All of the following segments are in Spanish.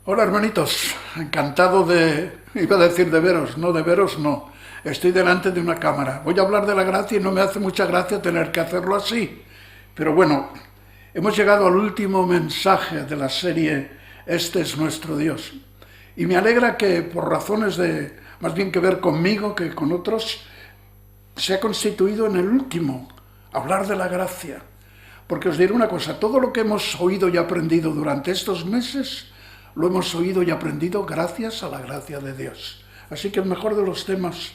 Hola hermanitos, encantado iba a decir de veros no. Estoy delante de una cámara. Voy a hablar de la gracia y no me hace mucha gracia tener que hacerlo así. Pero bueno, hemos llegado al último mensaje de la serie Este es nuestro Dios. Y me alegra que por razones de más bien que ver conmigo que con otros, se ha constituido en el último, hablar de la gracia. Porque os diré una cosa, todo lo que hemos oído y aprendido durante estos meses, lo hemos oído y aprendido gracias a la gracia de Dios. Así que el mejor de los temas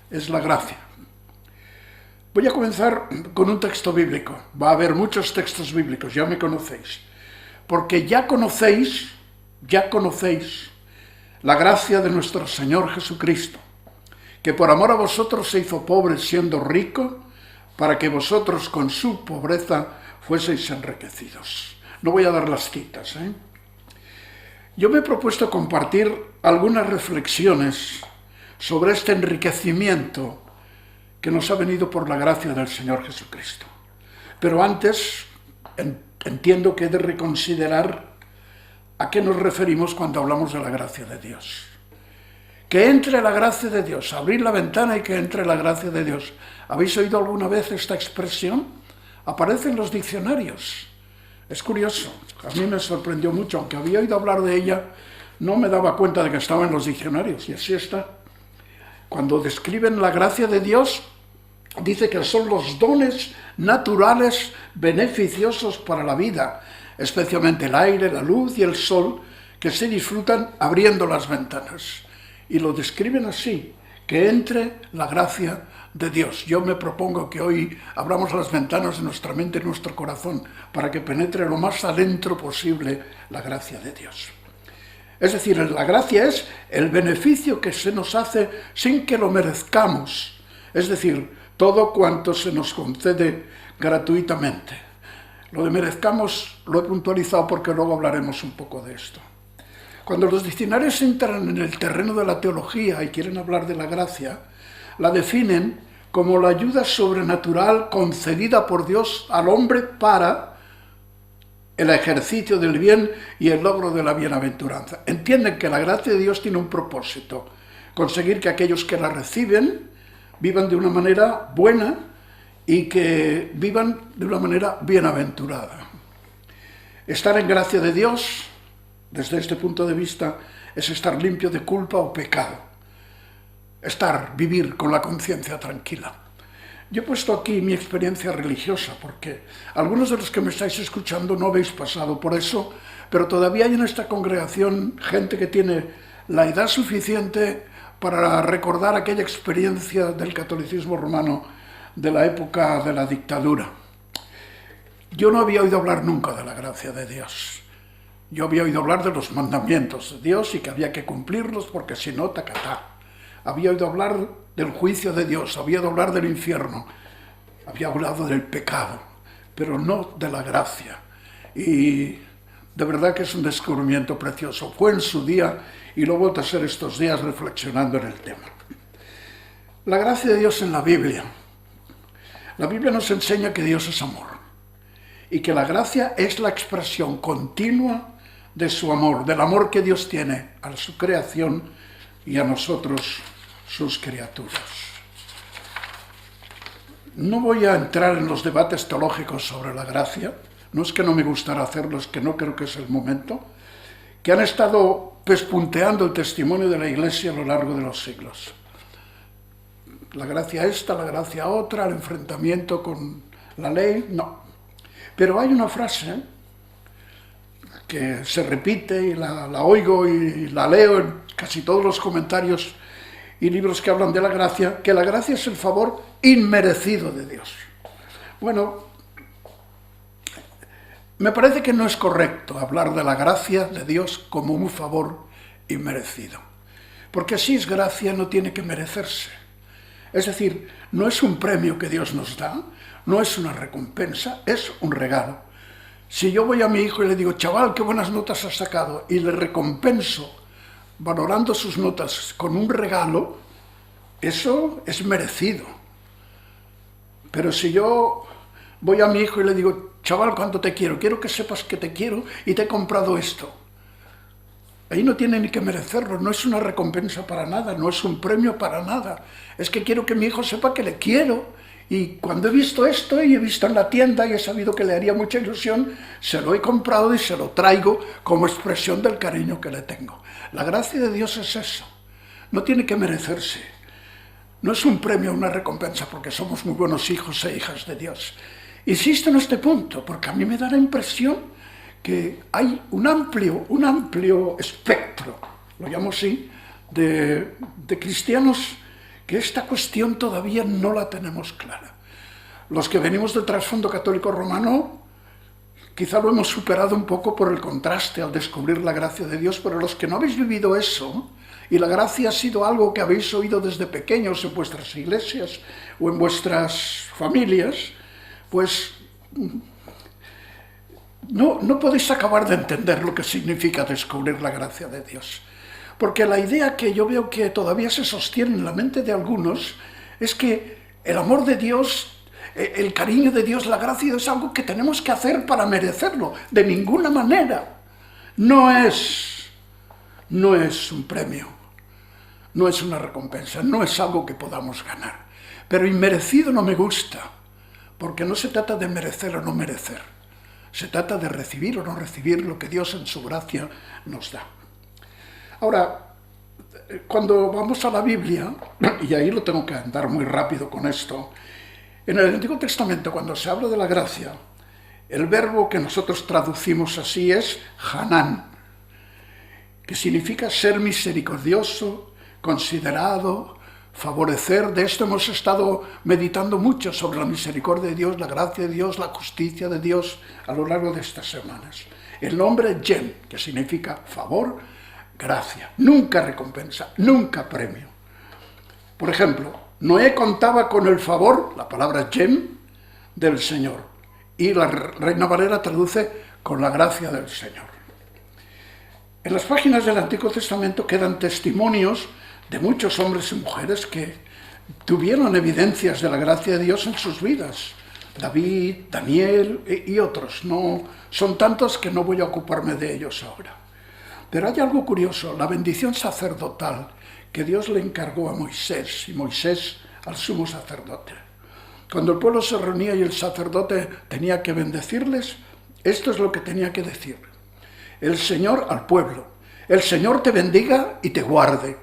es la gracia. Voy a comenzar con un texto bíblico. Va a haber muchos textos bíblicos, ya me conocéis. Porque ya conocéis la gracia de nuestro Señor Jesucristo, que por amor a vosotros se hizo pobre siendo rico, para que vosotros con su pobreza fueseis enriquecidos. No voy a dar las citas, Yo me he propuesto compartir algunas reflexiones sobre este enriquecimiento que nos ha venido por la gracia del Señor Jesucristo. Pero antes entiendo que he de reconsiderar a qué nos referimos cuando hablamos de la gracia de Dios. Que entre la gracia de Dios, abrir la ventana y que entre la gracia de Dios. ¿Habéis oído alguna vez esta expresión? Aparece en los diccionarios. Es curioso, a mí me sorprendió mucho, aunque había oído hablar de ella, no me daba cuenta de que estaba en los diccionarios, y así está. Cuando describen la gracia de Dios, dice que son los dones naturales beneficiosos para la vida, especialmente el aire, la luz y el sol, que se disfrutan abriendo las ventanas. Y lo describen así, que entre la gracia de Dios. Yo me propongo que hoy abramos las ventanas de nuestra mente y nuestro corazón para que penetre lo más adentro posible la gracia de Dios. Es decir, la gracia es el beneficio que se nos hace sin que lo merezcamos. Es decir, todo cuanto se nos concede gratuitamente. Lo de merezcamos lo he puntualizado porque luego hablaremos un poco de esto. Cuando los diccionarios entran en el terreno de la teología y quieren hablar de la gracia, la definen como la ayuda sobrenatural concedida por Dios al hombre para el ejercicio del bien y el logro de la bienaventuranza. Entienden que la gracia de Dios tiene un propósito, conseguir que aquellos que la reciben vivan de una manera buena y que vivan de una manera bienaventurada. Estar en gracia de Dios, desde este punto de vista, es estar limpio de culpa o pecado. Vivir con la conciencia tranquila. Yo he puesto aquí mi experiencia religiosa, porque algunos de los que me estáis escuchando no habéis pasado por eso, pero todavía hay en esta congregación gente que tiene la edad suficiente para recordar aquella experiencia del catolicismo romano de la época de la dictadura. Yo no había oído hablar nunca de la gracia de Dios. Yo había oído hablar de los mandamientos de Dios y que había que cumplirlos porque si no, tacatá. Había oído hablar del juicio de Dios, había oído hablar del infierno, había hablado del pecado, pero no de la gracia. Y de verdad que es un descubrimiento precioso. Fue en su día y lo he vuelto a hacer estos días reflexionando en el tema. La gracia de Dios en la Biblia. La Biblia nos enseña que Dios es amor y que la gracia es la expresión continua de su amor, del amor que Dios tiene a su creación y a nosotros, sus criaturas. No voy a entrar en los debates teológicos sobre la gracia, no es que no me gustara hacerlo, es que no creo que es el momento, que han estado pespunteando el testimonio de la Iglesia a lo largo de los siglos. La gracia esta, la gracia otra, el enfrentamiento con la ley, no. Pero hay una frase que se repite y la oigo y la leo en casi todos los comentarios y libros que hablan de la gracia, que la gracia es el favor inmerecido de Dios. Bueno, me parece que no es correcto hablar de la gracia de Dios como un favor inmerecido, porque si es gracia no tiene que merecerse. Es decir, no es un premio que Dios nos da, no es una recompensa, es un regalo. Si yo voy a mi hijo y le digo, chaval, qué buenas notas has sacado, y le recompenso valorando sus notas con un regalo, eso es merecido. Pero si yo voy a mi hijo y le digo, chaval, cuánto te quiero que sepas que te quiero y te he comprado esto, Ahí no tiene ni que merecerlo, no es una recompensa para nada, no es un premio para nada. Es que quiero que mi hijo sepa que le quiero. Y cuando he visto esto y he visto en la tienda y he sabido que le haría mucha ilusión, se lo he comprado y se lo traigo como expresión del cariño que le tengo. La gracia de Dios es eso. No tiene que merecerse. No es un premio, una recompensa, porque somos muy buenos hijos e hijas de Dios. Insisto en este punto, porque a mí me da la impresión que hay un amplio espectro, lo llamo así, de cristianos que esta cuestión todavía no la tenemos clara. Los que venimos del trasfondo católico romano, quizá lo hemos superado un poco por el contraste al descubrir la gracia de Dios, pero los que no habéis vivido eso, y la gracia ha sido algo que habéis oído desde pequeños en vuestras iglesias o en vuestras familias, pues no podéis acabar de entender lo que significa descubrir la gracia de Dios. Porque la idea que yo veo que todavía se sostiene en la mente de algunos es que el amor de Dios, el cariño de Dios, la gracia es algo que tenemos que hacer para merecerlo. De ninguna manera. No es un premio, no es una recompensa, no es algo que podamos ganar. Pero inmerecido no me gusta, porque no se trata de merecer o no merecer. Se trata de recibir o no recibir lo que Dios en su gracia nos da. Ahora, cuando vamos a la Biblia, y ahí lo tengo que andar muy rápido con esto, en el Antiguo Testamento, cuando se habla de la gracia, el verbo que nosotros traducimos así es Hanán, que significa ser misericordioso, considerado, favorecer. De esto hemos estado meditando mucho sobre la misericordia de Dios, la gracia de Dios, la justicia de Dios a lo largo de estas semanas. El nombre Yen, que significa favor, gracia, nunca recompensa, nunca premio. Por ejemplo, Noé contaba con el favor, la palabra Yen, del Señor. Y la Reina Valera traduce con la gracia del Señor. En las páginas del Antiguo Testamento quedan testimonios de muchos hombres y mujeres que tuvieron evidencias de la gracia de Dios en sus vidas. David, Daniel y otros. No, son tantos que no voy a ocuparme de ellos ahora. Pero hay algo curioso, la bendición sacerdotal que Dios le encargó a Moisés y Moisés al sumo sacerdote. Cuando el pueblo se reunía y el sacerdote tenía que bendecirles, esto es lo que tenía que decir. El Señor al pueblo, el Señor te bendiga y te guarde.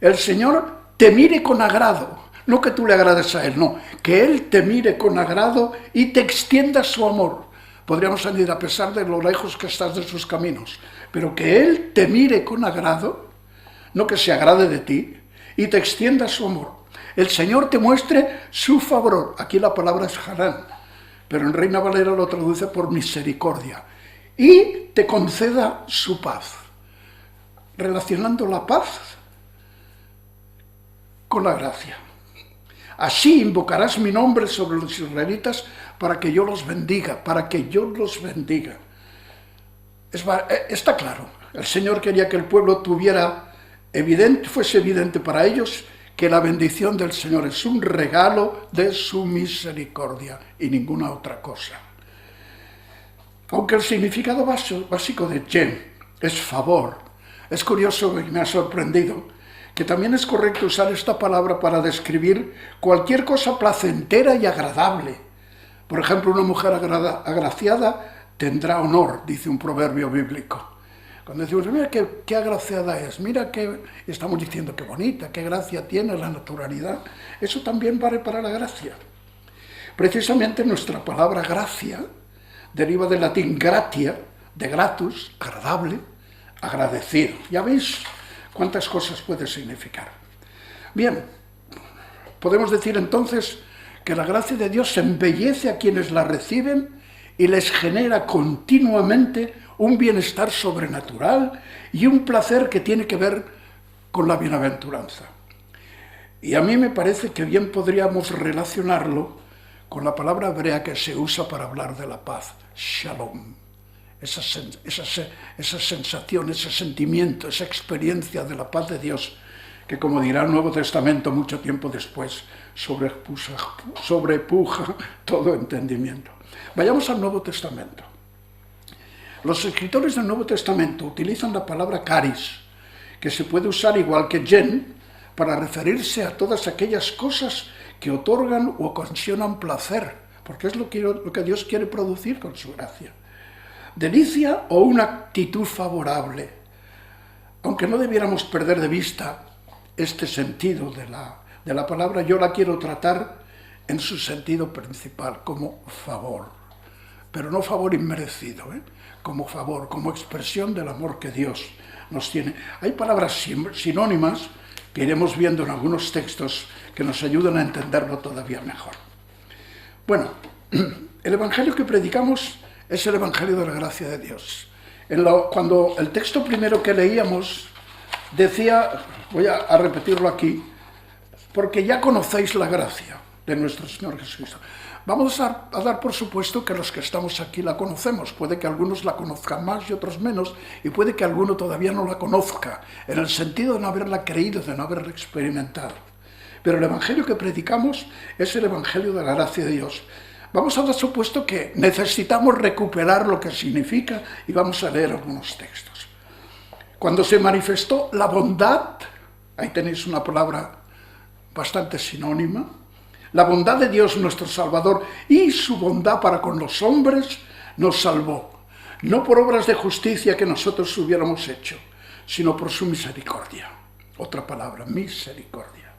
El Señor te mire con agrado, no que tú le agrades a Él, no, que Él te mire con agrado y te extienda su amor. Podríamos añadir, a pesar de lo lejos que estás de sus caminos, pero que Él te mire con agrado, no que se agrade de ti, y te extienda su amor. El Señor te muestre su favor. Aquí la palabra es Hanán, pero en Reina Valera lo traduce por misericordia. Y te conceda su paz. Relacionando la paz con la gracia. Así invocarás mi nombre sobre los israelitas para que yo los bendiga, para que yo los bendiga. Está claro, el Señor quería que el pueblo fuese evidente para ellos que la bendición del Señor es un regalo de su misericordia y ninguna otra cosa. Aunque el significado básico de Yen es favor, es curioso y me ha sorprendido que también es correcto usar esta palabra para describir cualquier cosa placentera y agradable. Por ejemplo, una mujer agraciada tendrá honor, dice un proverbio bíblico. Cuando decimos, mira qué agraciada es, mira qué, estamos diciendo qué bonita, qué gracia tiene la naturalidad. Eso también vale para la gracia. Precisamente nuestra palabra gracia deriva del latín gratia, de gratus, agradable, agradecido. ¿Ya veis cuántas cosas puede significar? Bien, podemos decir entonces que la gracia de Dios embellece a quienes la reciben y les genera continuamente un bienestar sobrenatural y un placer que tiene que ver con la bienaventuranza. Y a mí me parece que bien podríamos relacionarlo con la palabra hebrea que se usa para hablar de la paz, shalom. Esa sensación, ese sentimiento, esa experiencia de la paz de Dios que, como dirá el Nuevo Testamento mucho tiempo después, sobrepuja todo entendimiento. Vayamos al Nuevo Testamento. Los escritores del Nuevo Testamento utilizan la palabra charis, que se puede usar igual que gen, para referirse a todas aquellas cosas que otorgan o ocasionan placer, porque es lo que Dios quiere producir con su gracia. Delicia o una actitud favorable, aunque no debiéramos perder de vista este sentido de la palabra, yo la quiero tratar en su sentido principal, como favor, pero no favor inmerecido, como favor, como expresión del amor que Dios nos tiene. Hay palabras sinónimas que iremos viendo en algunos textos que nos ayudan a entenderlo todavía mejor. Bueno, el evangelio que predicamos es el evangelio de la gracia de Dios. Cuando el texto primero que leíamos decía, voy a repetirlo aquí, porque ya conocéis la gracia de nuestro Señor Jesucristo. Vamos a dar por supuesto que los que estamos aquí la conocemos. Puede que algunos la conozcan más y otros menos, y puede que alguno todavía no la conozca, en el sentido de no haberla creído, de no haberla experimentado. Pero el evangelio que predicamos es el evangelio de la gracia de Dios. Vamos a dar supuesto que necesitamos recuperar lo que significa y vamos a leer algunos textos. Cuando se manifestó la bondad, ahí tenéis una palabra bastante sinónima, la bondad de Dios nuestro Salvador y su bondad para con los hombres nos salvó, no por obras de justicia que nosotros hubiéramos hecho, sino por su misericordia. Otra palabra, misericordia.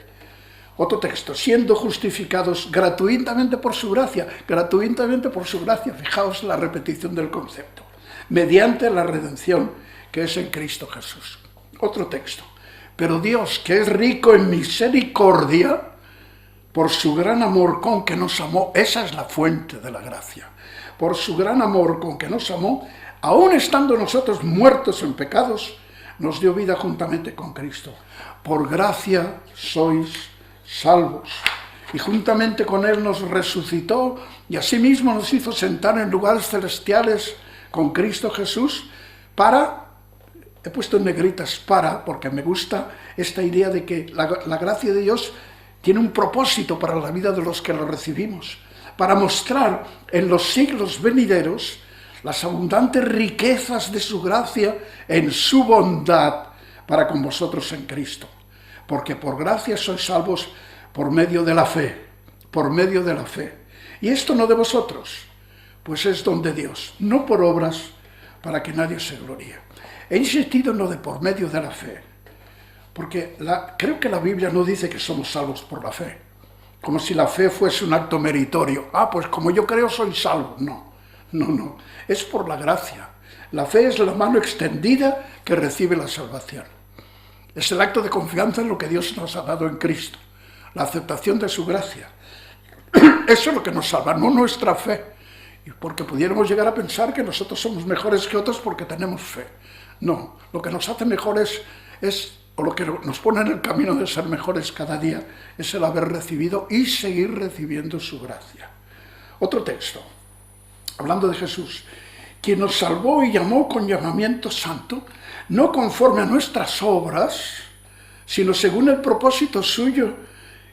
Otro texto, siendo justificados gratuitamente por su gracia, fijaos la repetición del concepto, mediante la redención que es en Cristo Jesús. Otro texto, pero Dios, que es rico en misericordia, por su gran amor con que nos amó, esa es la fuente de la gracia, por su gran amor con que nos amó, aun estando nosotros muertos en pecados, nos dio vida juntamente con Cristo. Por gracia sois salvos, y juntamente con Él nos resucitó, y asimismo nos hizo sentar en lugares celestiales con Cristo Jesús, he puesto en negritas porque me gusta esta idea de que la gracia de Dios tiene un propósito para la vida de los que lo recibimos, para mostrar en los siglos venideros las abundantes riquezas de su gracia en su bondad para con vosotros en Cristo. Porque por gracia sois salvos por medio de la fe, Y esto no de vosotros, pues es don de Dios, no por obras para que nadie se gloríe. He insistido en lo de por medio de la fe, porque creo que la Biblia no dice que somos salvos por la fe, como si la fe fuese un acto meritorio. Pues como yo creo soy salvo. No, es por la gracia. La fe es la mano extendida que recibe la salvación. Es el acto de confianza en lo que Dios nos ha dado en Cristo, la aceptación de su gracia. Eso es lo que nos salva, no nuestra fe. Y porque pudiéramos llegar a pensar que nosotros somos mejores que otros porque tenemos fe. No, lo que nos hace mejores o lo que nos pone en el camino de ser mejores cada día, es el haber recibido y seguir recibiendo su gracia. Otro texto, hablando de Jesús, quien nos salvó y llamó con llamamiento santo, no conforme a nuestras obras, sino según el propósito suyo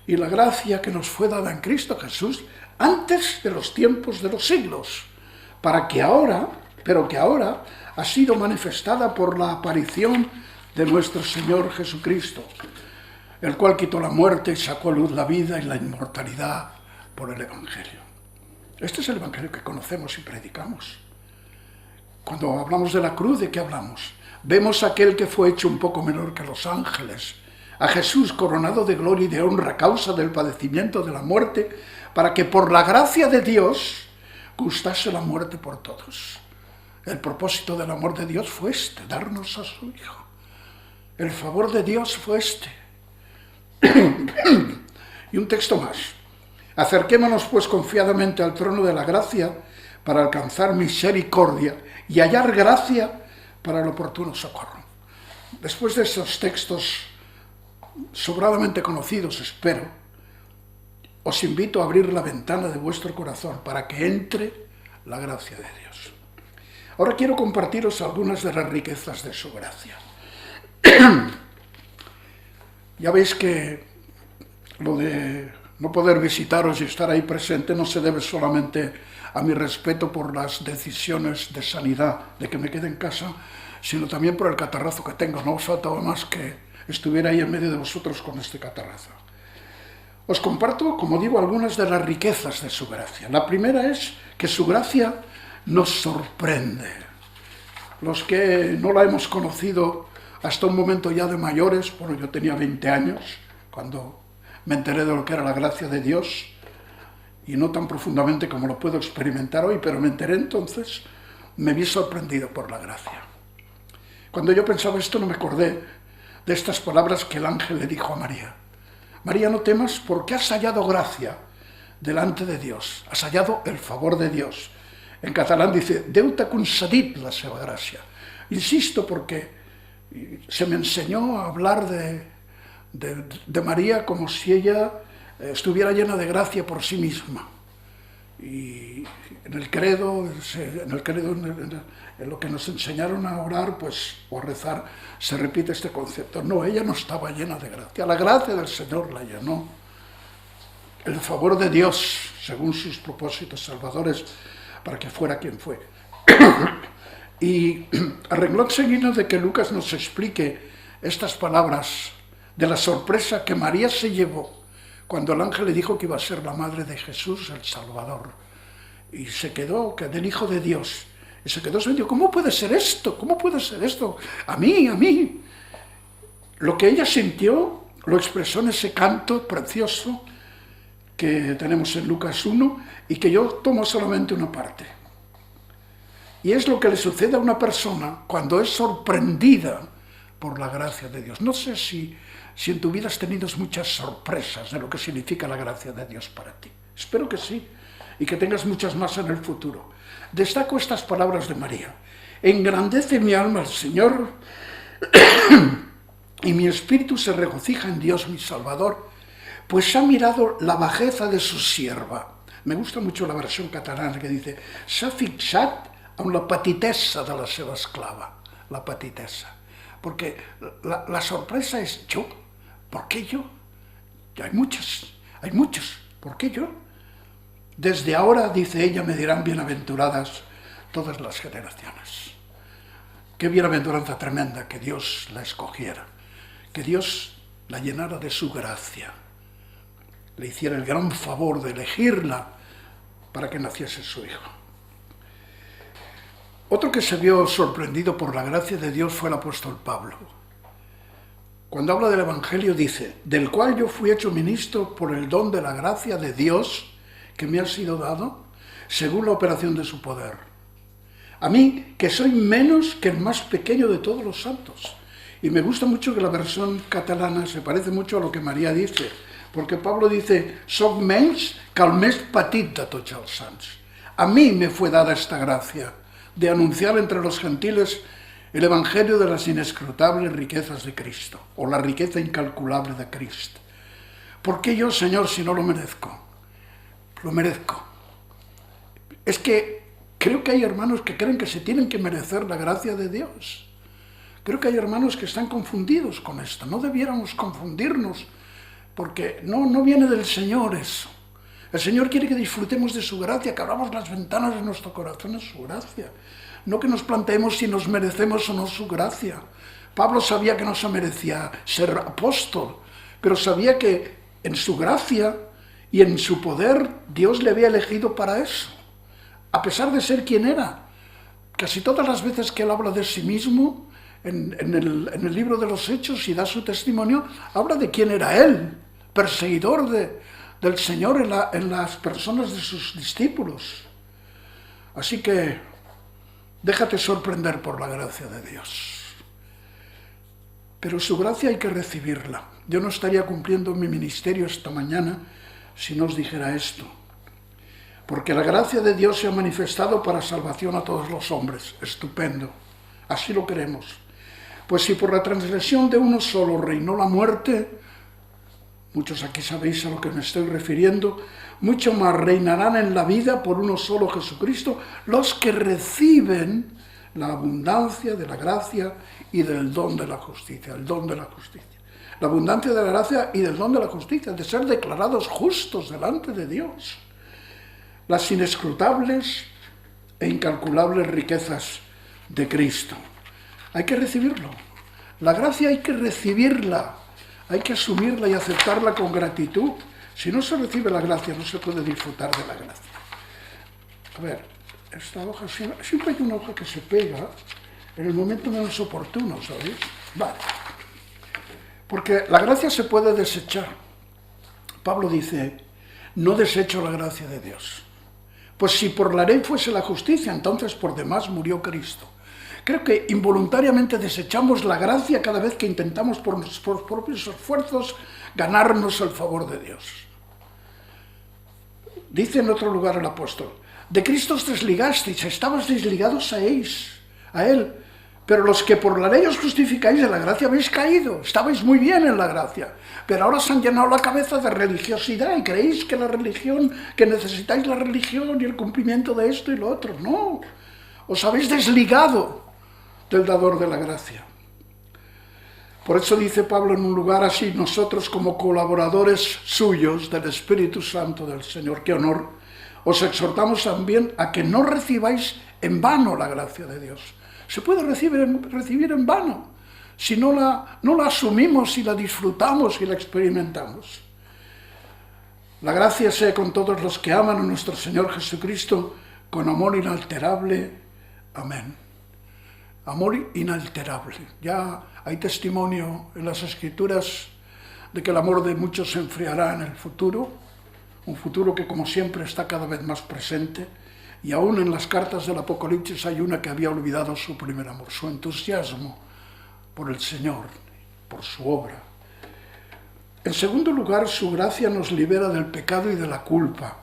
y la gracia que nos fue dada en Cristo Jesús, antes de los tiempos de los siglos, pero que ahora ha sido manifestada por la aparición de nuestro Señor Jesucristo, el cual quitó la muerte y sacó a luz la vida y la inmortalidad por el Evangelio. Este es el Evangelio que conocemos y predicamos. Cuando hablamos de la cruz, ¿de qué hablamos? Vemos a aquel que fue hecho un poco menor que los ángeles, a Jesús coronado de gloria y de honra a causa del padecimiento de la muerte, para que por la gracia de Dios gustase la muerte por todos. El propósito del amor de Dios fue darnos a su Hijo. El favor de Dios fue Y un texto más. Acerquémonos pues confiadamente al trono de la gracia para alcanzar misericordia y hallar gracia para el oportuno socorro. Después de estos textos sobradamente conocidos, espero, os invito a abrir la ventana de vuestro corazón para que entre la gracia de Dios. Ahora quiero compartiros algunas de las riquezas de su gracia. Ya veis que lo de no poder visitaros y estar ahí presente no se debe solamente a mi respeto por las decisiones de sanidad, de que me quede en casa, sino también por el catarrazo que tengo. No os faltaba más que estuviera ahí en medio de vosotros con este catarrazo. Os comparto, como digo, algunas de las riquezas de su gracia. La primera es que su gracia nos sorprende. Los que no la hemos conocido hasta un momento ya de mayores, bueno, yo tenía 20 años cuando me enteré de lo que era la gracia de Dios, y no tan profundamente como lo puedo experimentar hoy, pero me enteré entonces, me vi sorprendido por la gracia. Cuando yo pensaba esto no me acordé de estas palabras que el ángel le dijo a María. María, no temas porque has hallado gracia delante de Dios, has hallado el favor de Dios. En catalán dice, Déu t'ha concedit la seva gràcia. Insisto porque se me enseñó a hablar de María como si ella estuviera llena de gracia por sí misma. Y en el credo, en lo que nos enseñaron a orar, pues, o a rezar, se repite este concepto. No, ella no estaba llena de gracia. La gracia del Señor la llenó. El favor de Dios, según sus propósitos salvadores, para que fuera quien fue. Y a renglón seguido de que Lucas nos explique estas palabras de la sorpresa que María se llevó cuando el ángel le dijo que iba a ser la madre de Jesús, el Salvador, y se quedó, que del Hijo de Dios, y se quedó sorprendido. ¿Cómo puede ser esto? ¿Cómo puede ser esto? A mí. Lo que ella sintió lo expresó en ese canto precioso que tenemos en Lucas 1 y que yo tomo solamente una parte. Y es lo que le sucede a una persona cuando es sorprendida por la gracia de Dios. No sé si en tu vida has tenido muchas sorpresas de lo que significa la gracia de Dios para ti. Espero que sí, y que tengas muchas más en el futuro. Destaco estas palabras de María. Engrandece mi alma al Señor y mi espíritu se regocija en Dios mi Salvador, pues ha mirado la bajeza de su sierva. Me gusta mucho la versión catalana que dice s'ha fixat en la petitesa de la seva esclava. La petitesa. Porque la sorpresa es yo. ¿Por qué yo? Hay muchos. ¿Por qué yo? Desde ahora, dice ella, me dirán bienaventuradas todas las generaciones. Qué bienaventuranza tremenda que Dios la escogiera, que Dios la llenara de su gracia, le hiciera el gran favor de elegirla para que naciese su hijo. Otro que se vio sorprendido por la gracia de Dios fue el apóstol Pablo. Cuando habla del Evangelio dice, del cual yo fui hecho ministro por el don de la gracia de Dios que me ha sido dado, según la operación de su poder. A mí, que soy menos que el más pequeño de todos los santos. Y me gusta mucho que la versión catalana se parece mucho a lo que María dice, porque Pablo dice, soc menys que el més petit de tots els sants. A mí me fue dada esta gracia de anunciar entre los gentiles el Evangelio de las inescrutables riquezas de Cristo, o la riqueza incalculable de Cristo. ¿Por qué yo, Señor, si no lo merezco? Lo merezco. Es que creo que hay hermanos que creen que se tienen que merecer la gracia de Dios. Creo que hay hermanos que están confundidos con esto. No debiéramos confundirnos, porque no viene del Señor eso. El Señor quiere que disfrutemos de su gracia, que abramos las ventanas de nuestro corazón a su gracia. No que nos planteemos si nos merecemos o no su gracia. Pablo sabía que no se merecía ser apóstol, pero sabía que en su gracia y en su poder Dios le había elegido para eso, a pesar de ser quien era. Casi todas las veces que él habla de sí mismo, en el libro de los Hechos y da su testimonio, habla de quién era él, perseguidor del Señor en las personas de sus discípulos. Así que déjate sorprender por la gracia de Dios. Pero su gracia hay que recibirla. Yo no estaría cumpliendo mi ministerio esta mañana si no os dijera esto. Porque la gracia de Dios se ha manifestado para salvación a todos los hombres. Estupendo. Así lo creemos. Pues si por la transgresión de uno solo reinó la muerte, muchos aquí sabéis a lo que me estoy refiriendo, mucho más reinarán en la vida por uno solo Jesucristo los que reciben la abundancia de la gracia y del don de la justicia, el don de la justicia. La abundancia de la gracia y del don de la justicia, de ser declarados justos delante de Dios. las inescrutables e incalculables riquezas de Cristo. Hay que recibirlo. La gracia hay que recibirla, hay que asumirla y aceptarla con gratitud. Si no se recibe la gracia, no se puede disfrutar de la gracia. A ver, esta hoja, siempre hay una hoja que se pega en el momento menos oportuno, ¿sabéis? Vale. Porque la gracia se puede desechar. Pablo dice, no desecho la gracia de Dios. Pues si por la ley fuese la justicia, entonces por demás murió Cristo. Creo que involuntariamente desechamos la gracia cada vez que intentamos por nuestros propios esfuerzos ganarnos el favor de Dios. Dice en otro lugar el apóstol, de Cristo os desligasteis, estabais desligados a Él, pero los que por la ley os justificáis de la gracia habéis caído, estabais muy bien en la gracia, pero ahora os han llenado la cabeza de religiosidad y creéis que la religión, que necesitáis la religión y el cumplimiento de esto y lo otro. No, os habéis desligado del dador de la gracia. Por eso dice Pablo en un lugar así, nosotros como colaboradores suyos del Espíritu Santo del Señor, qué honor, os exhortamos también a que no recibáis en vano la gracia de Dios. Se puede recibir en vano si no la asumimos y la disfrutamos y la experimentamos. La gracia sea con todos los que aman a nuestro Señor Jesucristo con amor inalterable. Amén. Amor inalterable. Ya hay testimonio en las Escrituras de que el amor de muchos se enfriará en el futuro, un futuro que como siempre está cada vez más presente, y aún en las cartas del Apocalipsis hay una que había olvidado su primer amor, su entusiasmo por el Señor, por su obra. En segundo lugar, su gracia nos libera del pecado y de la culpa.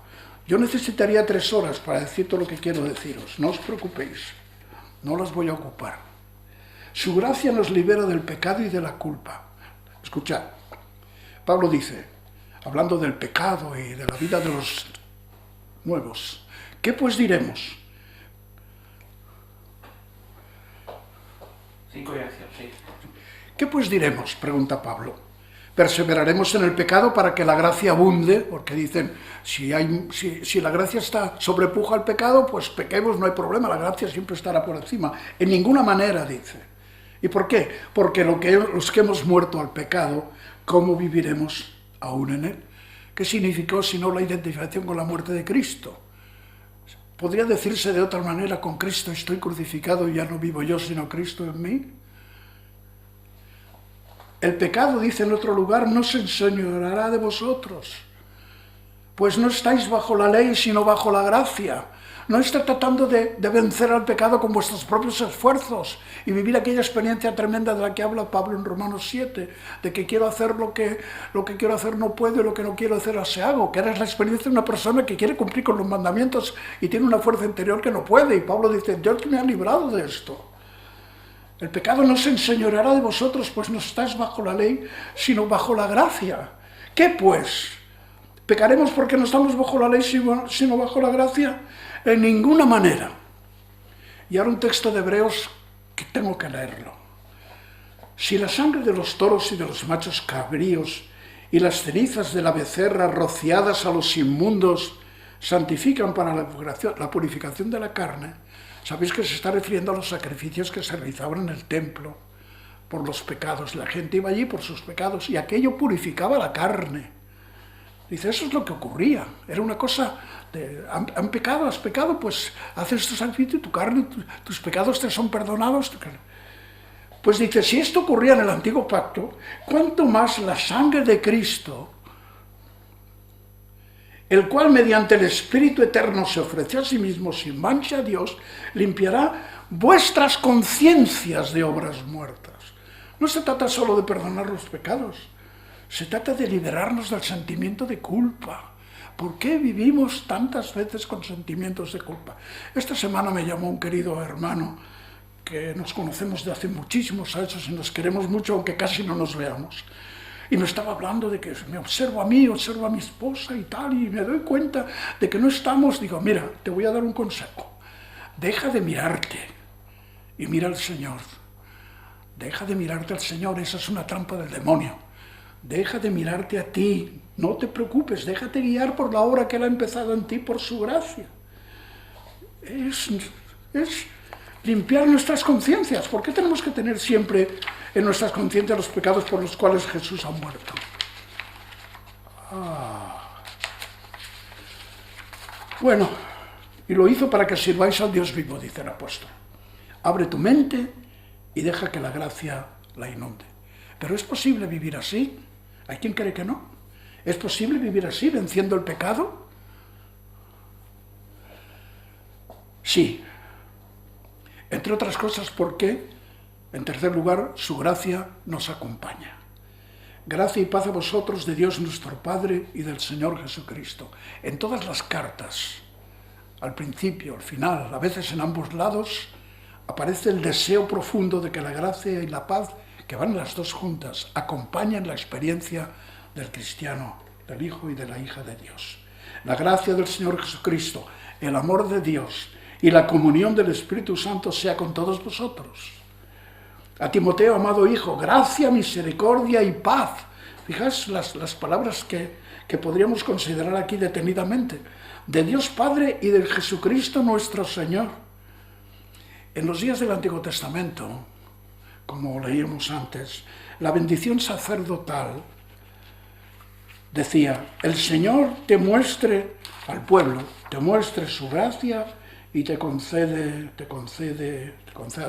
Yo necesitaría 3 horas para decir todo lo que quiero deciros, no os preocupéis. No las voy a ocupar. Su gracia nos libera del pecado y de la culpa. Escuchad, Pablo dice, hablando del pecado y de la vida de los nuevos, ¿qué pues diremos? 5 y acción, sí. ¿Qué pues diremos? Pregunta Pablo. Perseveraremos en el pecado para que la gracia abunde, porque dicen, si la gracia sobrepuja al pecado, pues pequemos, no hay problema, la gracia siempre estará por encima. En ninguna manera, dice. ¿Y por qué? Porque los que hemos muerto al pecado, ¿cómo viviremos aún en él? ¿Qué significó sino la identificación con la muerte de Cristo? ¿Podría decirse de otra manera, con Cristo estoy crucificado y ya no vivo yo, sino Cristo en mí? El pecado, dice en otro lugar, no se enseñoreará de vosotros, pues no estáis bajo la ley, sino bajo la gracia. No está tratando de vencer al pecado con vuestros propios esfuerzos y vivir aquella experiencia tremenda de la que habla Pablo en Romanos 7, de que quiero hacer lo que quiero hacer no puedo y lo que no quiero hacer así hago, que es la experiencia de una persona que quiere cumplir con los mandamientos y tiene una fuerza interior que no puede. Y Pablo dice, Dios me ha librado de esto. El pecado no se enseñoreará de vosotros, pues no estáis bajo la ley, sino bajo la gracia. ¿Qué pues? ¿Pecaremos porque no estamos bajo la ley, sino bajo la gracia? En ninguna manera. Y ahora un texto de Hebreos que tengo que leerlo. Si la sangre de los toros y de los machos cabríos y las cenizas de la becerra rociadas a los inmundos santifican para la purificación de la carne, ¿sabéis que se está refiriendo a los sacrificios que se realizaban en el templo por los pecados? La gente iba allí por sus pecados y aquello purificaba la carne. Dice, eso es lo que ocurría. Era una cosa de, has pecado, pues haces tu sacrificio y tu carne, tus pecados te son perdonados. Pues dice, si esto ocurría en el antiguo pacto, ¿cuánto más la sangre de Cristo, el cual mediante el Espíritu Eterno se ofreció a sí mismo sin mancha a Dios, limpiará vuestras conciencias de obras muertas? No se trata solo de perdonar los pecados, se trata de liberarnos del sentimiento de culpa. ¿Por qué vivimos tantas veces con sentimientos de culpa? Esta semana me llamó un querido hermano que nos conocemos de hace muchísimos años y nos queremos mucho, aunque casi no nos veamos. Y me estaba hablando de que me observo a mí, observo a mi esposa y tal, y me doy cuenta de que no estamos. Digo, mira, te voy a dar un consejo. Deja de mirarte y mira al Señor. Deja de mirarte al Señor, esa es una trampa del demonio. Deja de mirarte a ti No te preocupes, déjate guiar por la obra que Él ha empezado en ti por su gracia. Es limpiar nuestras conciencias. ¿Por qué tenemos que tener siempre en nuestras conciencias los pecados por los cuales Jesús ha muerto? Bueno, y lo hizo para que sirváis al Dios vivo, dice el apóstol. Abre tu mente y deja que la gracia la inunde. Pero ¿es posible vivir así? ¿Hay quien cree que no? ¿Es posible vivir así, venciendo el pecado? Sí. Entre otras cosas porque, en tercer lugar, su gracia nos acompaña. Gracia y paz a vosotros de Dios nuestro Padre y del Señor Jesucristo. En todas las cartas, al principio, al final, a veces en ambos lados, aparece el deseo profundo de que la gracia y la paz, que van las dos juntas, acompañen la experiencia del cristiano, del Hijo y de la hija de Dios. La gracia del Señor Jesucristo, el amor de Dios y la comunión del Espíritu Santo sea con todos vosotros. A Timoteo, amado hijo, gracia, misericordia y paz. Fijaos las palabras que podríamos considerar aquí detenidamente. De Dios Padre y de Jesucristo nuestro Señor. En los días del Antiguo Testamento, como leíamos antes, la bendición sacerdotal decía: el Señor te muestre al pueblo, te muestre su gracia y te conceda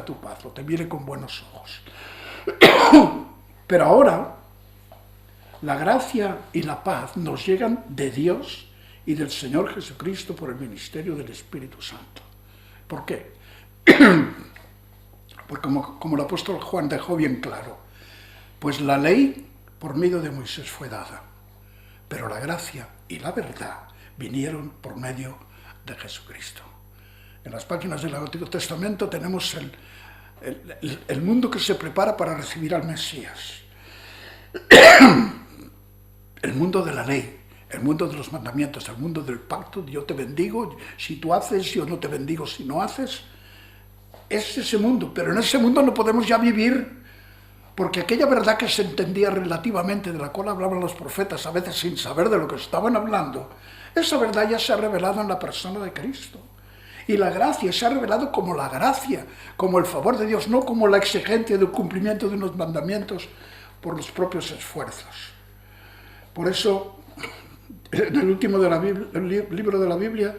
tu paz, o te mire con buenos ojos. Pero ahora, la gracia y la paz nos llegan de Dios y del Señor Jesucristo por el ministerio del Espíritu Santo. ¿Por qué? Porque como el apóstol Juan dejó bien claro, pues la ley por medio de Moisés fue dada, pero la gracia y la verdad vinieron por medio de Jesucristo. En las páginas del Antiguo Testamento tenemos el mundo que se prepara para recibir al Mesías. El mundo de la ley, el mundo de los mandamientos, el mundo del pacto, yo te bendigo si tú haces, yo no te bendigo si no haces. Es ese mundo, pero en ese mundo no podemos ya vivir, porque aquella verdad que se entendía relativamente, de la cual hablaban los profetas, a veces sin saber de lo que estaban hablando, esa verdad ya se ha revelado en la persona de Cristo. Y la gracia se ha revelado como la gracia, como el favor de Dios, no como la exigencia del cumplimiento de unos mandamientos por los propios esfuerzos. Por eso, en el último libro de la Biblia,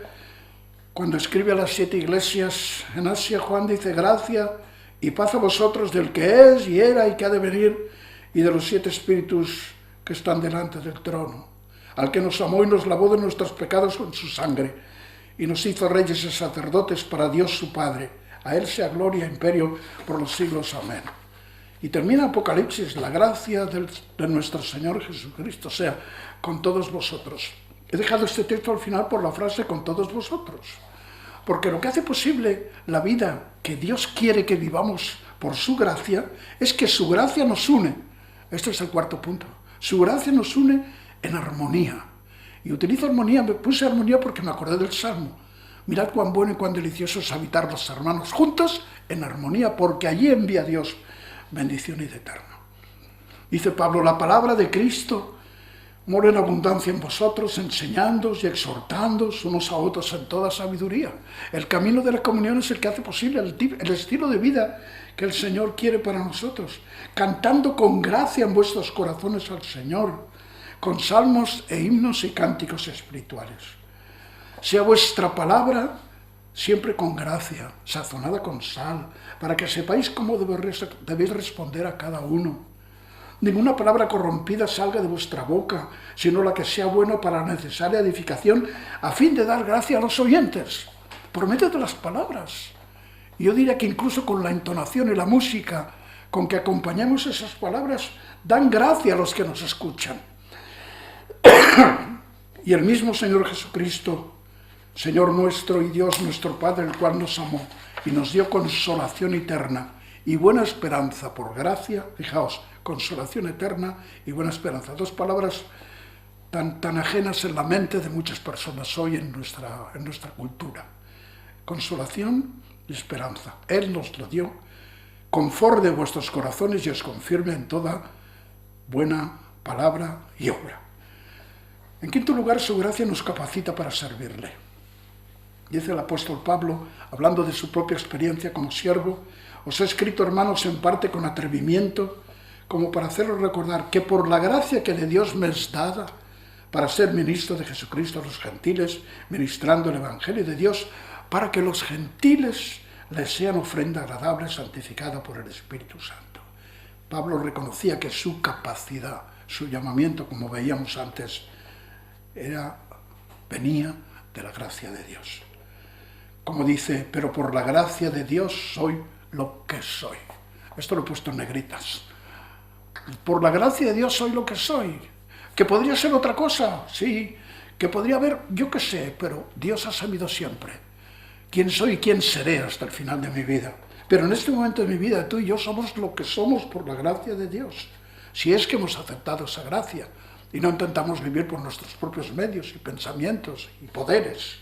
cuando escribe a las 7 iglesias en Asia, Juan dice: gracia y paz a vosotros del que es y era y que ha de venir, y de los 7 espíritus que están delante del trono, al que nos amó y nos lavó de nuestros pecados con su sangre, y nos hizo reyes y sacerdotes para Dios su Padre. A Él sea gloria e imperio por los siglos. Amén. Y termina Apocalipsis: la gracia de nuestro Señor Jesucristo sea con todos vosotros. He dejado este texto al final por la frase con todos vosotros, porque lo que hace posible la vida que Dios quiere que vivamos por su gracia es que su gracia nos une. Este es el cuarto punto. Su gracia nos une en armonía. Y utilizo armonía, me puse armonía porque me acordé del Salmo. Mirad cuán bueno y cuán delicioso es habitar los hermanos juntos en armonía, porque allí envía Dios bendición y de eterno. Dice Pablo: la palabra de Cristo mora en abundancia en vosotros, enseñándoos y exhortándoos unos a otros en toda sabiduría. El camino de la comunión es el que hace posible el estilo de vida que el Señor quiere para nosotros, cantando con gracia en vuestros corazones al Señor, con salmos e himnos y cánticos espirituales. Sea vuestra palabra siempre con gracia, sazonada con sal, para que sepáis cómo debéis responder a cada uno. Ninguna palabra corrompida salga de vuestra boca, sino la que sea buena para la necesaria edificación, a fin de dar gracia a los oyentes, por medio de las palabras. Y yo diría que incluso con la entonación y la música con que acompañamos esas palabras, dan gracia a los que nos escuchan. Y el mismo Señor Jesucristo, Señor nuestro y Dios nuestro Padre, el cual nos amó y nos dio consolación eterna y buena esperanza por gracia. Fijaos, consolación eterna y buena esperanza. Dos palabras tan ajenas en la mente de muchas personas hoy en nuestra cultura. Consolación y esperanza. Él nos lo dio. Conforme vuestros corazones y os confirme en toda buena palabra y obra. En quinto lugar, su gracia nos capacita para servirle. Dice el apóstol Pablo, hablando de su propia experiencia como siervo: os he escrito, hermanos, en parte con atrevimiento, como para haceros recordar que por la gracia que de Dios me es dada, para ser ministro de Jesucristo a los gentiles, ministrando el Evangelio de Dios, para que los gentiles les sean ofrenda agradable, santificada por el Espíritu Santo. Pablo reconocía que su capacidad, su llamamiento, como veíamos antes, venía de la gracia de Dios. Como dice, pero por la gracia de Dios soy lo que soy. Esto lo he puesto en negritas. Por la gracia de Dios soy lo que soy. Que podría ser otra cosa, sí. Que podría haber, yo qué sé, pero Dios ha sabido siempre quién soy y quién seré hasta el final de mi vida. Pero en este momento de mi vida, tú y yo somos lo que somos por la gracia de Dios. Si es que hemos aceptado esa gracia y no intentamos vivir por nuestros propios medios y pensamientos y poderes.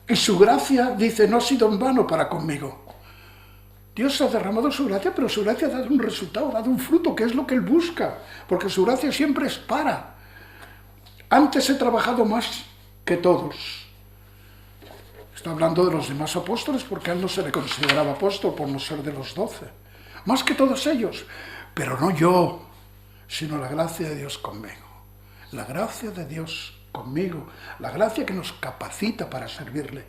Y su gracia, dice, no ha sido en vano para conmigo. Dios ha derramado su gracia, pero su gracia ha dado un resultado, ha dado un fruto, que es lo que Él busca, porque su gracia siempre es para. Antes he trabajado más que todos. Está hablando de los demás apóstoles, porque a él no se le consideraba apóstol por no ser de los 12. Más que todos ellos, pero no yo, sino la gracia de Dios conmigo. La gracia de Dios conmigo, la gracia que nos capacita para servirle.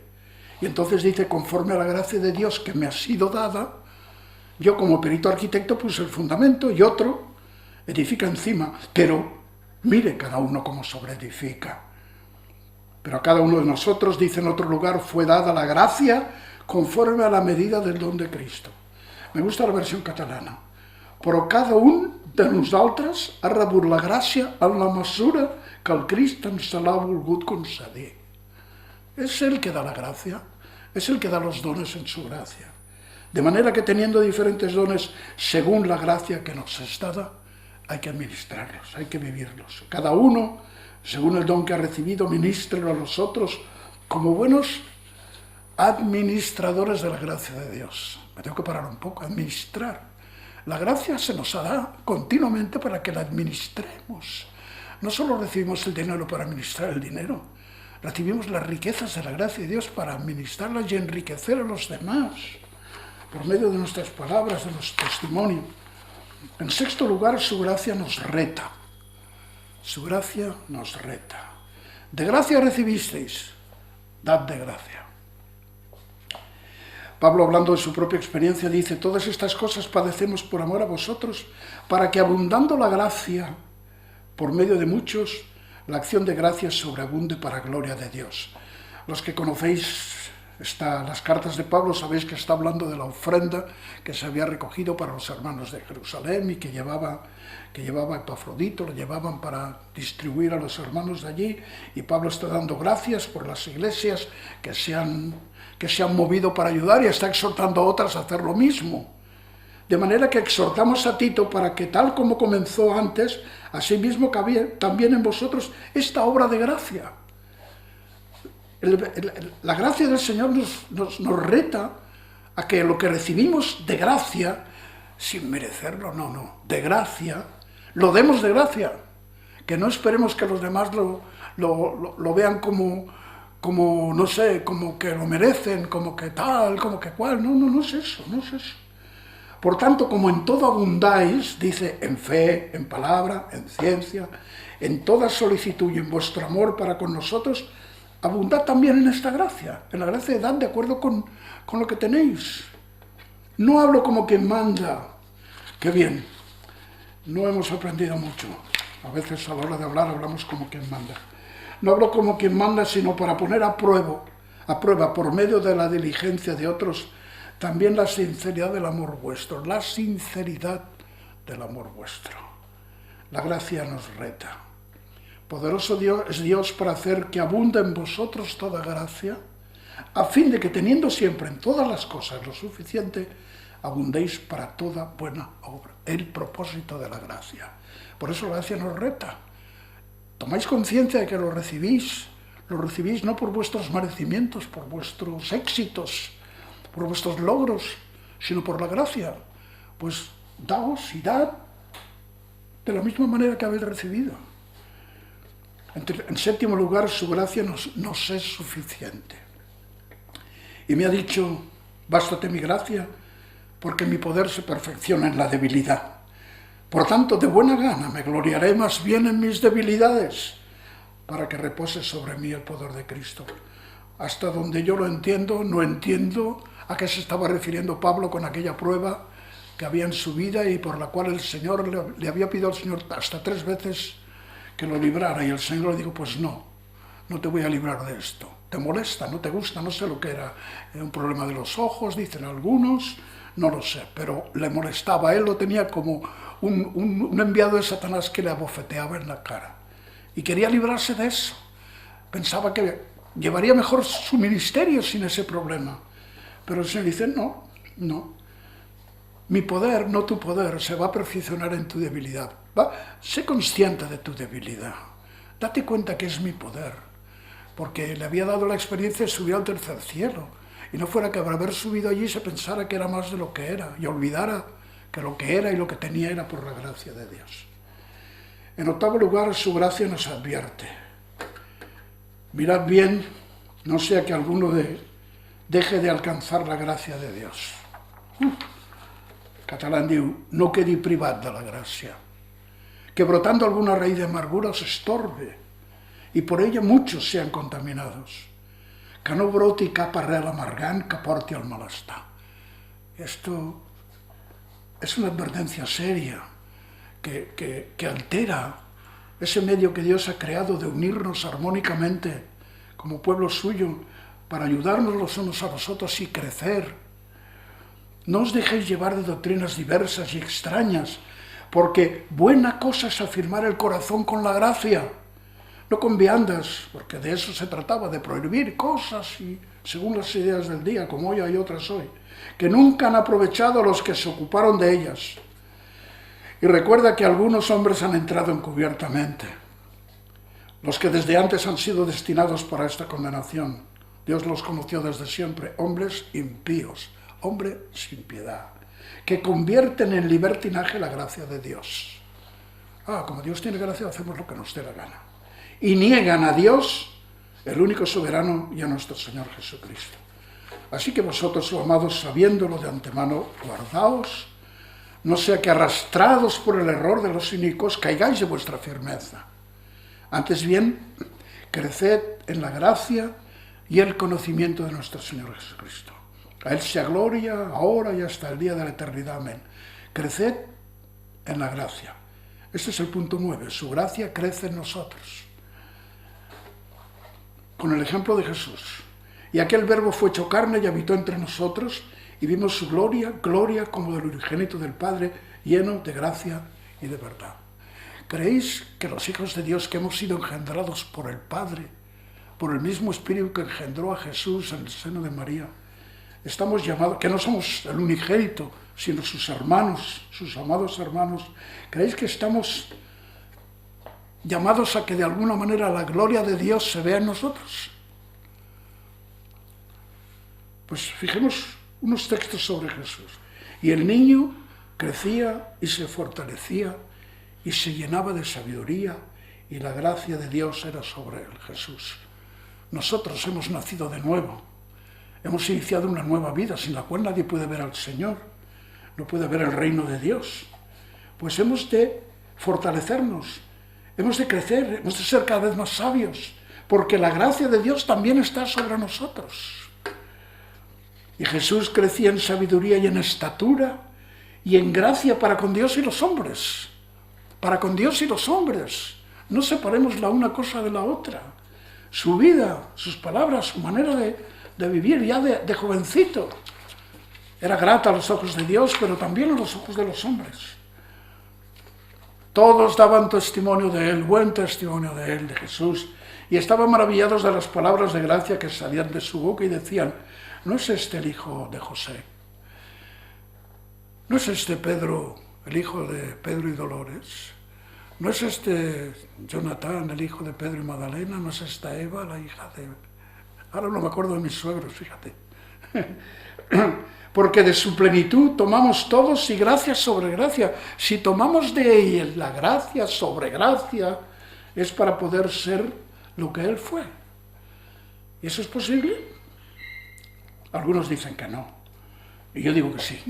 Y entonces dice, conforme a la gracia de Dios que me ha sido dada, yo como perito arquitecto puse el fundamento y otro edifica encima. Pero mire cada uno cómo sobreedifica. Pero a cada uno de nosotros, dice en otro lugar, fue dada la gracia conforme a la medida del don de Cristo. Me gusta la versión catalana. Però cada un de nosaltres ha rebut la gràcia en la mesura que el Crist ens l'ha volgut concedir. Es Él que da la gracia, es Él que da los dones en su gracia. De manera que teniendo diferentes dones según la gracia que nos es dada, hay que administrarlos, hay que vivirlos. Cada uno, según el don que ha recibido, ministrelo a los otros como buenos administradores de la gracia de Dios. Me tengo que parar un poco, administrar. La gracia se nos da continuamente para que la administremos. No solo recibimos el dinero para administrar el dinero, recibimos las riquezas de la gracia de Dios para administrarlas y enriquecer a los demás por medio de nuestras palabras, de nuestro testimonio. En sexto lugar, su gracia nos reta. Su gracia nos reta. De gracia recibisteis, dad de gracia. Pablo, hablando de su propia experiencia, dice, todas estas cosas padecemos por amor a vosotros, para que abundando la gracia, por medio de muchos, la acción de gracias sobreabunde para gloria de Dios. Los que conocéis las cartas de Pablo, sabéis que está hablando de la ofrenda que se había recogido para los hermanos de Jerusalén y que llevaba Epafrodito, lo llevaban para distribuir a los hermanos de allí, y Pablo está dando gracias por las iglesias que se han movido para ayudar y está exhortando a otras a hacer lo mismo. De manera que exhortamos a Tito para que, tal como comenzó antes, asimismo también en vosotros esta obra de gracia. La gracia del Señor nos reta a que lo que recibimos de gracia, sin merecerlo, de gracia, lo demos de gracia. Que no esperemos que los demás lo vean como, no sé, como que lo merecen, como que tal, como que cual. No es eso, no es eso. Por tanto, como en todo abundáis, dice, en fe, en palabra, en ciencia, en toda solicitud y en vuestro amor para con nosotros, abundad también en esta gracia, en la gracia de dar de acuerdo con lo que tenéis. No hablo como quien manda. Qué bien, no hemos aprendido mucho. A veces a la hora de hablar hablamos como quien manda. No hablo como quien manda, sino para poner a prueba por medio de la diligencia de otros, también la sinceridad del amor vuestro. La sinceridad del amor vuestro. La gracia nos reta. Poderoso es Dios para hacer que abunde en vosotros toda gracia, a fin de que teniendo siempre en todas las cosas lo suficiente, abundéis para toda buena obra. El propósito de la gracia. Por eso la gracia nos reta. Tomáis conciencia de que lo recibís no por vuestros merecimientos, por vuestros éxitos, por vuestros logros, sino por la gracia. Pues daos y dad de la misma manera que habéis recibido. En séptimo lugar, su gracia nos es suficiente. Y me ha dicho, bástate mi gracia, porque mi poder se perfecciona en la debilidad. Por tanto, de buena gana me gloriaré más bien en mis debilidades, para que repose sobre mí el poder de Cristo. Hasta donde yo lo entiendo, no entiendo a qué se estaba refiriendo Pablo con aquella prueba que había en su vida y por la cual el Señor le había pedido al Señor hasta 3 veces que lo librara. Y el Señor le dijo, pues no te voy a librar de esto. ¿Te molesta? ¿No te gusta? No sé lo que era. Era un problema de los ojos, dicen algunos, no lo sé, pero le molestaba. Él lo tenía como un enviado de Satanás que le abofeteaba en la cara. Y quería librarse de eso. Pensaba que llevaría mejor su ministerio sin ese problema. Pero el Señor dice, no. Mi poder, no tu poder, se va a perfeccionar en tu debilidad. Sé consciente de tu debilidad. Date cuenta que es mi poder. Porque le había dado la experiencia de subir al tercer cielo. Y no fuera que al haber subido allí se pensara que era más de lo que era. Y olvidara que lo que era y lo que tenía era por la gracia de Dios. En octavo lugar, su gracia nos advierte. Mirad bien, no sea que alguno deje de alcanzar la gracia de Dios. Catalán diu, no quedi privat de la gràcia, que brotando alguna raíz de amargura os estorbe, y por ella muchos sean contaminados, que no broti cap arrel amargant que porti al malestar. Esto es una advertencia seria que altera ese medio que Dios ha creado de unirnos armónicamente como pueblo suyo para ayudarnos los unos a los otros y crecer. No os dejéis llevar de doctrinas diversas y extrañas, porque buena cosa es afirmar el corazón con la gracia, no con viandas, porque de eso se trataba, de prohibir cosas y según las ideas del día, como hoy hay otras hoy, que nunca han aprovechado a los que se ocuparon de ellas. Y recuerda que algunos hombres han entrado encubiertamente, los que desde antes han sido destinados para esta condenación. Dios los conoció desde siempre, hombres impíos, hombres sin piedad, que convierten en libertinaje la gracia de Dios. Como Dios tiene gracia, hacemos lo que nos dé la gana. Y niegan a Dios, el único soberano, y a nuestro Señor Jesucristo. Así que vosotros, amados, sabiéndolo de antemano, guardaos, no sea que arrastrados por el error de los inicuos caigáis de vuestra firmeza. Antes bien, creced en la gracia y el conocimiento de nuestro Señor Jesucristo. A Él sea gloria, ahora y hasta el día de la eternidad. Amén. Creced en la gracia. Este es el punto 9. Su gracia crece en nosotros. Con el ejemplo de Jesús. Y aquel verbo fue hecho carne y habitó entre nosotros, y vimos su gloria, gloria como del unigénito del Padre, lleno de gracia y de verdad. ¿Creéis que los hijos de Dios que hemos sido engendrados por el Padre, por el mismo Espíritu que engendró a Jesús en el seno de María, estamos llamados, que no somos el unigénito, sino sus hermanos, sus amados hermanos, creéis que estamos llamados a que de alguna manera la gloria de Dios se vea en nosotros? Pues fijemos unos textos sobre Jesús. Y el niño crecía y se fortalecía y se llenaba de sabiduría y la gracia de Dios era sobre él, Jesús. Nosotros hemos nacido de nuevo. Hemos iniciado una nueva vida sin la cual nadie puede ver al Señor, no puede ver el reino de Dios. Pues hemos de fortalecernos, hemos de crecer, hemos de ser cada vez más sabios, porque la gracia de Dios también está sobre nosotros. Y Jesús crecía en sabiduría y en estatura y en gracia para con Dios y los hombres. Para con Dios y los hombres. No separemos la una cosa de la otra. Su vida, sus palabras, su manera de vivir ya de jovencito era grata a los ojos de Dios, pero también a los ojos de los hombres. Todos daban testimonio de él, buen testimonio de él, de Jesús, y estaban maravillados de las palabras de gracia que salían de su boca y decían: ¿no es este el hijo de José? ¿No es este Pedro, el hijo de Pedro y Dolores? ¿No es este Jonatán, el hijo de Pedro y Magdalena? ¿No es esta Eva, la hija de...? Ahora no me acuerdo de mis suegros, fíjate. Porque de su plenitud tomamos todos y gracia sobre gracia. Si tomamos de él la gracia sobre gracia, es para poder ser lo que Él fue. ¿Y eso es posible? Algunos dicen que no. Y yo digo que sí,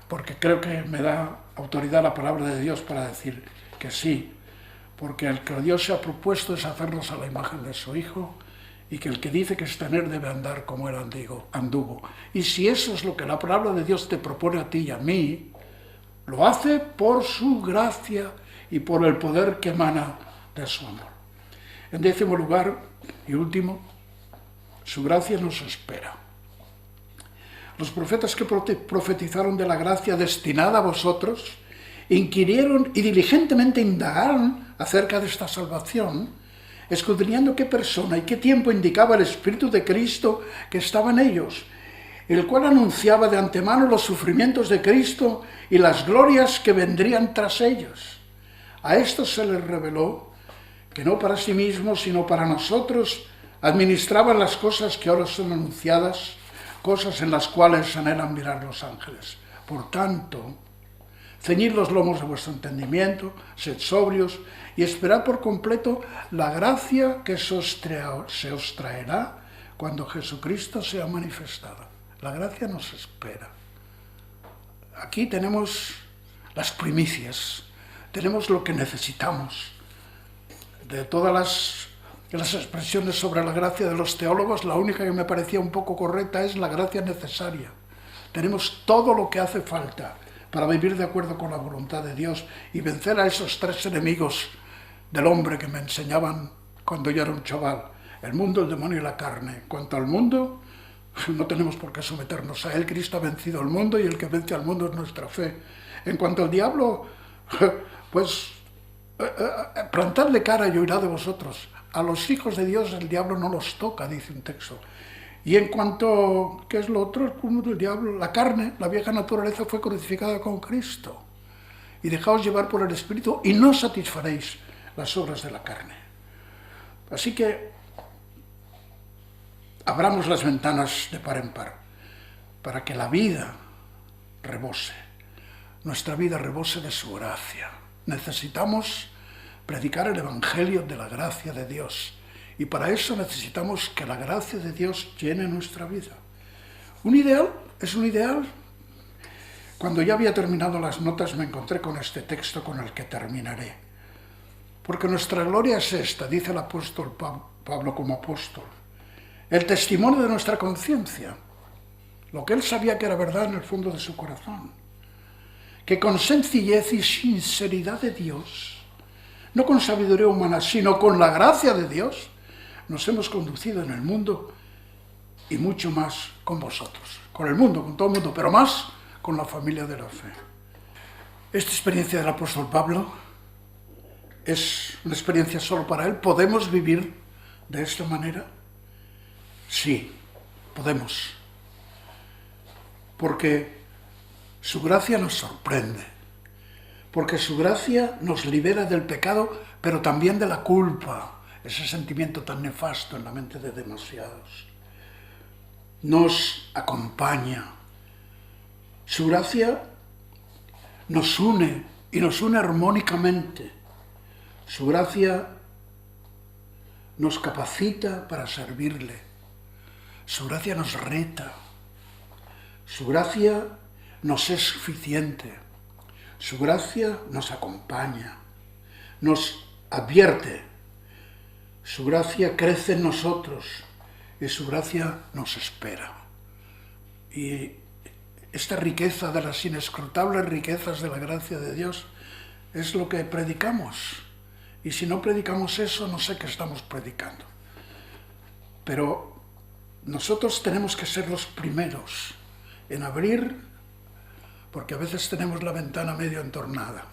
porque creo que me da autoridad la palabra de Dios para decir que sí, porque el que Dios se ha propuesto es hacernos a la imagen de su Hijo, y que el que dice que es tener debe andar como Él anduvo. Y si eso es lo que la palabra de Dios te propone a ti y a mí, lo hace por su gracia y por el poder que emana de su amor. En 10º lugar y último, su gracia nos espera. Los profetas que profetizaron de la gracia destinada a vosotros, inquirieron y diligentemente indagaron acerca de esta salvación, escudriñando qué persona y qué tiempo indicaba el Espíritu de Cristo que estaba en ellos, el cual anunciaba de antemano los sufrimientos de Cristo y las glorias que vendrían tras ellos. A estos se les reveló que no para sí mismos, sino para nosotros, administraban las cosas que ahora son anunciadas, cosas en las cuales anhelan mirar los ángeles. Por tanto, ceñid los lomos de vuestro entendimiento, sed sobrios y esperad por completo la gracia que se os traerá cuando Jesucristo sea manifestado. La gracia nos espera. Aquí tenemos las primicias, tenemos lo que necesitamos. De todas las expresiones sobre la gracia de los teólogos, la única que me parecía un poco correcta es la gracia necesaria. Tenemos todo lo que hace falta para vivir de acuerdo con la voluntad de Dios y vencer a esos 3 enemigos del hombre que me enseñaban cuando yo era un chaval: el mundo, el demonio y la carne. En cuanto al mundo, no tenemos por qué someternos a él. Cristo ha vencido al mundo y el que vence al mundo es nuestra fe. En cuanto al diablo, pues plantadle cara y huirá de vosotros. A los hijos de Dios el diablo no los toca, dice un texto. Y en cuanto, ¿qué es lo otro? El diablo, la carne, la vieja naturaleza fue crucificada con Cristo. Y dejaos llevar por el Espíritu y no satisfaréis las obras de la carne. Así que abramos las ventanas de par en par para que la vida rebose, nuestra vida rebose de su gracia. Necesitamos predicar el Evangelio de la gracia de Dios. Y para eso necesitamos que la gracia de Dios llene nuestra vida. Un ideal es un ideal. Cuando ya había terminado las notas me encontré con este texto con el que terminaré. Porque nuestra gloria es esta, dice el apóstol Pablo como apóstol. El testimonio de nuestra conciencia. Lo que él sabía que era verdad en el fondo de su corazón. Que con sencillez y sinceridad de Dios, no con sabiduría humana, sino con la gracia de Dios, nos hemos conducido en el mundo y mucho más con vosotros. Con el mundo, con todo el mundo, pero más con la familia de la fe. Esta experiencia del apóstol Pablo es una experiencia solo para él. ¿Podemos vivir de esta manera? Sí, podemos. Porque su gracia nos sorprende. Porque su gracia nos libera del pecado, pero también de la culpa. Ese sentimiento tan nefasto en la mente de demasiados. Nos acompaña. Su gracia nos une y nos une armónicamente. Su gracia nos capacita para servirle. Su gracia nos reta. Su gracia nos es suficiente. Su gracia nos acompaña. Nos advierte. Su gracia crece en nosotros y su gracia nos espera. Y esta riqueza de las inescrutables riquezas de la gracia de Dios es lo que predicamos. Y si no predicamos eso, no sé qué estamos predicando. Pero nosotros tenemos que ser los primeros en abrir, porque a veces tenemos la ventana medio entornada.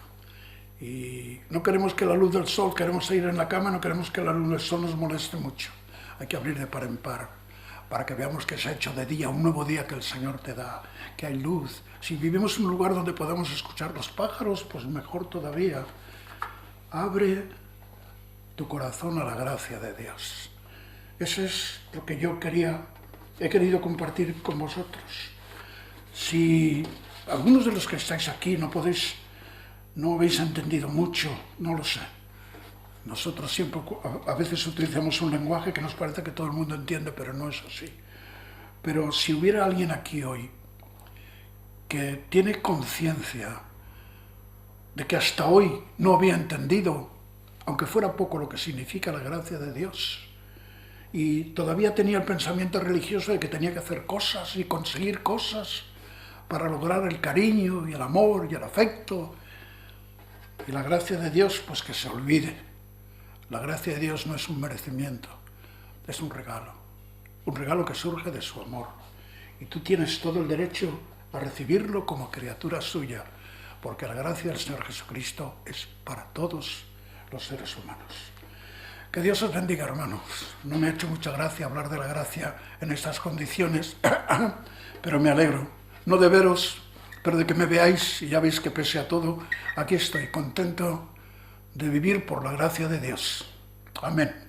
Y no queremos que la luz del sol, queremos ir en la cama, no queremos que la luz del sol nos moleste mucho. Hay que abrir de par en par, para que veamos que se ha hecho de día, un nuevo día que el Señor te da, que hay luz. Si vivimos en un lugar donde podamos escuchar los pájaros, pues mejor todavía. Abre tu corazón a la gracia de Dios. Eso es lo que yo he querido compartir con vosotros. Si algunos de los que estáis aquí no habéis entendido mucho, no lo sé. Nosotros siempre, a veces utilizamos un lenguaje que nos parece que todo el mundo entiende, pero no es así. Pero si hubiera alguien aquí hoy que tiene conciencia de que hasta hoy no había entendido, aunque fuera poco, lo que significa la gracia de Dios, y todavía tenía el pensamiento religioso de que tenía que hacer cosas y conseguir cosas para lograr el cariño y el amor y el afecto, y la gracia de Dios, pues que se olvide. La gracia de Dios no es un merecimiento, es un regalo que surge de su amor. Y tú tienes todo el derecho a recibirlo como criatura suya, porque la gracia del Señor Jesucristo es para todos los seres humanos. Que Dios os bendiga, hermanos. No me ha hecho mucha gracia hablar de la gracia en estas condiciones, pero me alegro, no de veros, pero de que me veáis, y ya veis que pese a todo, aquí estoy contento de vivir por la gracia de Dios. Amén.